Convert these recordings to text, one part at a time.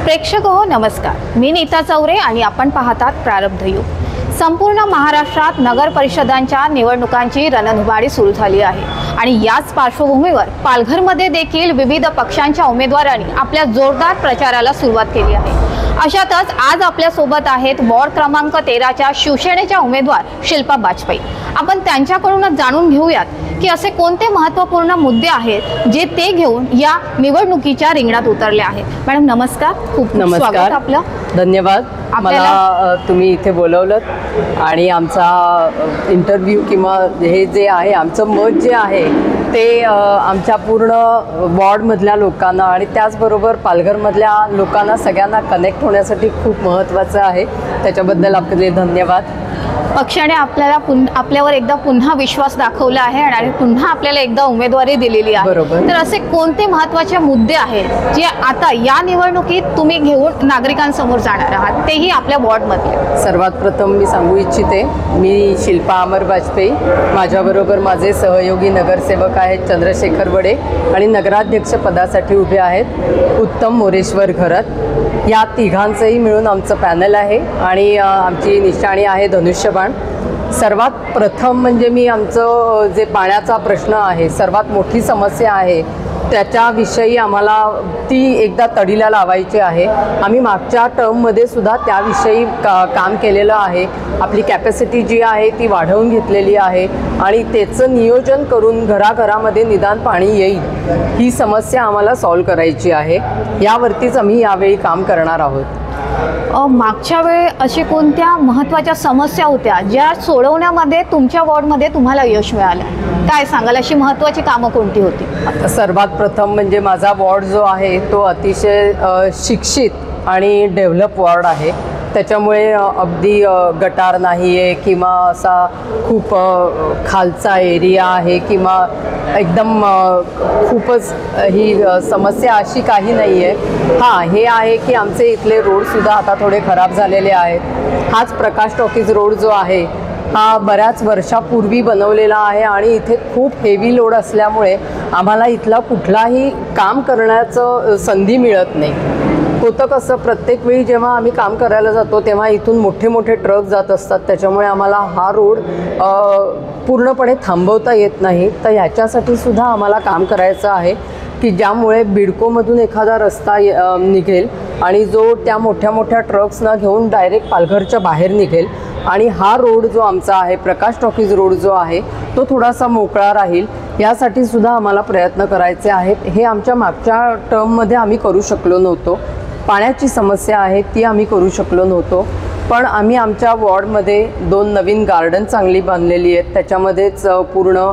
प्रेक्षक हो नमस्कार, मी नीता चौरे आणि आपण पाहतात प्रारब्ध युग। संपूर्ण महाराष्ट्रात नगर परिषदांच्या निवडणुकांची रणधुमाळी सुरू झाली आहे आणि याच पार्श्वभूमीवर पालघरमध्ये देखील विविध पक्षांच्या उमेदवारांनी आपल्या जोरदार प्रचाराला सुरुवात केली आहे। अशातच आज आपल्या सोबत आहेत वॉर्ड क्रमांक 13च्या शिवसेनेच्या उमेदवार शिल्पा बाजपाई। आपण त्यांच्याकडूनच जाणून घेऊयात की असे कोणते महत्त्वपूर्ण मुद्दे आहेत जे ते घेऊन या निवडणुकीच्या रिंगणात उतरले आहेत। मॅडम नमस्कार, खूप स्वागत आपलं। धन्यवाद, मला तुम्ही इथे बोलवलं आणि आमचा इंटरव्ह्यू किंवा हे जे आहे आमचं मत जे आहे ते आमच्या पूर्ण वॉर्डमधल्या लोकांना आणि त्याचबरोबर पालघरमधल्या लोकांना सगळ्यांना कनेक्ट होण्यासाठी खूप महत्त्वाचं आहे। त्याच्याबद्दल आपले धन्यवाद। पक्षाने आपल्यावर एकदा पुन्हा विश्वास दाखवला आहे आणि पुन्हा आपल्याला एकदा उमेदवारी दिलेली आहे। तर असे कोणते महत्त्वाचे मुद्दे आहेत जे आता या निवडणुकीत तुम्ही घेऊन नागरिकांसमोर जाणार आहात, तेही आपल्या वॉर्डमध्ये? सर्वात प्रथम मी सांगू इच्छिते, मी शिल्पा अमर बाजपाई, माझ्याबरोबर माझे सहयोगी नगरसेवक आहेत चंद्रशेखर वडे आणि नगराध्यक्ष पदासाठी उभे आहेत उत्तम मोरेश्वर घरत। या तिघांचंही मिळून आमचं पॅनल आहे आणि आमची निशाणी आहे धनुष्यबाण। सर्वात प्रथम म्हणजे मी आमचं जे पाण्याचा प्रश्न आहे, सर्वात मोठी समस्या आहे, त्याच्याविषयी आम्हाला ती एकदा तडीला लावायची आहे। आम्ही मागच्या टर्ममध्ये सुद्धा त्याविषयी काम केलेलं आहे। आपली कॅपॅसिटी जी आहे ती वाढवून घेतलेली आहे आणि त्याचं नियोजन करून घराघरामध्ये निदान पाणी येईल ही समस्या आम्हाला सॉल्व्ह करायची आहे। यावरतीच आम्ही यावेळी काम करणार आहोत। मागच्या वेळी अशी कोणत्या महत्त्वाच्या समस्या होत्या ज्या सोडवण्यामध्ये तुमच्या वॉर्डमध्ये तुम्हाला यश मिळालं? काय सांगाल, अशी महत्त्वाची कामं कोणती होती? सर्वात प्रथम म्हणजे माझा वॉर्ड जो आहे तो अतिशय शिक्षित आणि डेव्हलप वॉर्ड आहे। त्याच्यामुळे अगदी गटार नाही आहे किंवा असा खूप खालचा एरिया आहे किंवा एकदम खूपच ही समस्या अशी काही नाही आहे। हां, हे आहे की आमचे इथले रोडसुद्धा आता थोडे खराब झालेले आहेत। हाच प्रकाश टॉकीज रोड जो आहे हा बऱ्याच वर्षापूर्वी बनवलेला आहे आणि इथे खूप हेवी लोड असल्यामुळे आम्हाला इथला कुठलाही काम करण्याचं संधी मिळत नाही। होतं कसं, प्रत्येक वेळी जेव्हा आम्ही काम करायला जातो तेव्हा इथून मोठे मोठे ट्रक जात असतात, त्याच्यामुळे आम्हाला हा रोड पूर्णपणे थांबवता येत नाही। तर ह्याच्यासाठी सुद्धा आम्हाला काम करायचं आहे की ज्यामुळे बिडकोमधून एखादा रस्ता निघेल आणि जो त्या मोठ्या मोठ्या ट्रक्सना घेऊन डायरेक्ट पालघरच्या बाहेर निघेल आणि हा रोड जो आमचा आहे प्रकाश टॉकीज रोड जो आहे तो थोडासा मोकळा राहील। यासाठी सुद्धा आम्हाला प्रयत्न करायचे आहेत। हे आमच्या मागच्या टर्ममध्ये आम्ही करू शकलो नव्हतो। पाण्याची समस्या आहे ती आम्ही करू शकलो नव्हतो, पण आम्ही आमच्या वॉर्डमध्ये 2 नवीन गार्डन चांगली बांधलेली आहेत। त्याच्यामध्येच पूर्ण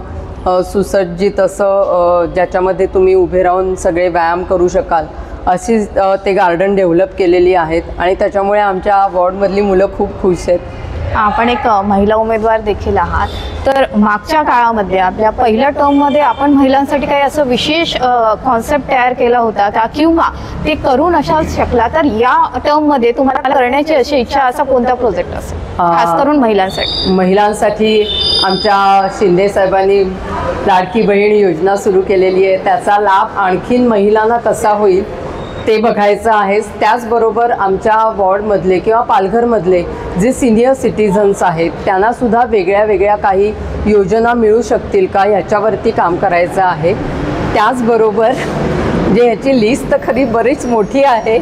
सुसज्जित असं ज्याच्यामध्ये तुम्ही उभे राहून सगळे व्यायाम करू शकाल अशी ते गार्डन डेव्हलप केलेली आहेत आणि त्याच्यामुळे आमच्या वॉर्डमधली मुलं खूप खुश आहेत। आपण एक महिला उमेदवार देखील आहात, तर मागच्या काळामध्ये आपल्या पहिल्या टर्ममध्ये आपण महिलांसाठी काही असं विशेष कॉन्सेप्ट तयार केला होता का किंवा ते करून अशा शकला, तर या टर्ममध्ये तुम्हाला करण्याची अशी इच्छा असा कोणता प्रोजेक्ट असेल खास करून महिलांसाठी? महिलांसाठी आमच्या शिंदे साहेबांनी लाडकी बहीण योजना सुरू केलेली आहे। त्याचा लाभ आणखीन महिलांना कसा होईल ते बघायचं आहे। त्याचबरोबर आमच्या वॉर्डमधले किंवा पालघरमधले जे सिनियर सिटीजन्स आहेत त्यांनासुद्धा वेगळ्या वेगळ्या काही योजना मिळू शकतील का ह्याच्यावरती काम करायचं आहे। त्याचबरोबर जे ह्याची लिस्ट तर खरी बरीच मोठी आहे,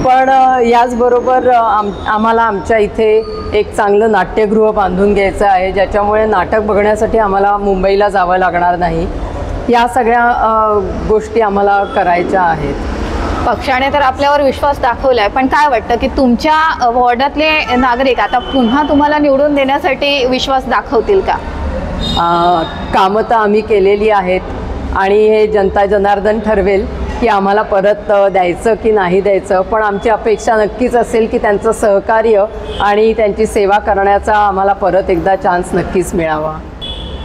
पण याचबरोबर आम्हाला आमच्या इथे एक चांगलं नाट्यगृह बांधून घ्यायचं आहे ज्याच्यामुळे नाटक बघण्यासाठी आम्हाला मुंबईला जावं लागणार नाही। या सगळ्या गोष्टी आम्हाला करायच्या आहेत। पक्षाने तर आपल्यावर विश्वास दाखवलाय, पण काय वाटतं की तुमच्या वॉर्डातले नागरिक आता पुन्हा तुम्हाला निवडून देण्यासाठी विश्वास दाखवतील का? कामं तर आम्ही केलेली आहेत आणि हे जनता जनार्दन ठरवेल की आम्हाला परत द्यायचं की नाही द्यायचं, पण आमची अपेक्षा नक्कीच असेल की त्यांचं सहकार्य आणि त्यांची सेवा करण्याचा आम्हाला परत एकदा चान्स नक्कीच मिळावा।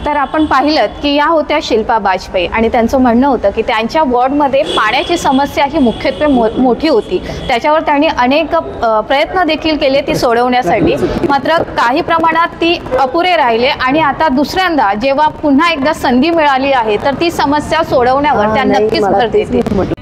तर आपण पाहिलं की या होत्या शिल्पा बाजपाई आणि त्यांचं म्हणणं होतं की त्यांच्या वॉर्डमध्ये पाण्याची समस्या ही मुख्यत्वे मोठी होती। त्याच्यावर त्यांनी अनेक प्रयत्न देखील केले ती सोडवण्यासाठी, मात्र काही प्रमाणात ती अपुरे राहिले आणि आता दुसऱ्यांदा जेव्हा पुन्हा एकदा संधी मिळाली आहे तर ती समस्या सोडवण्यावर त्या नक्कीच भर देतील।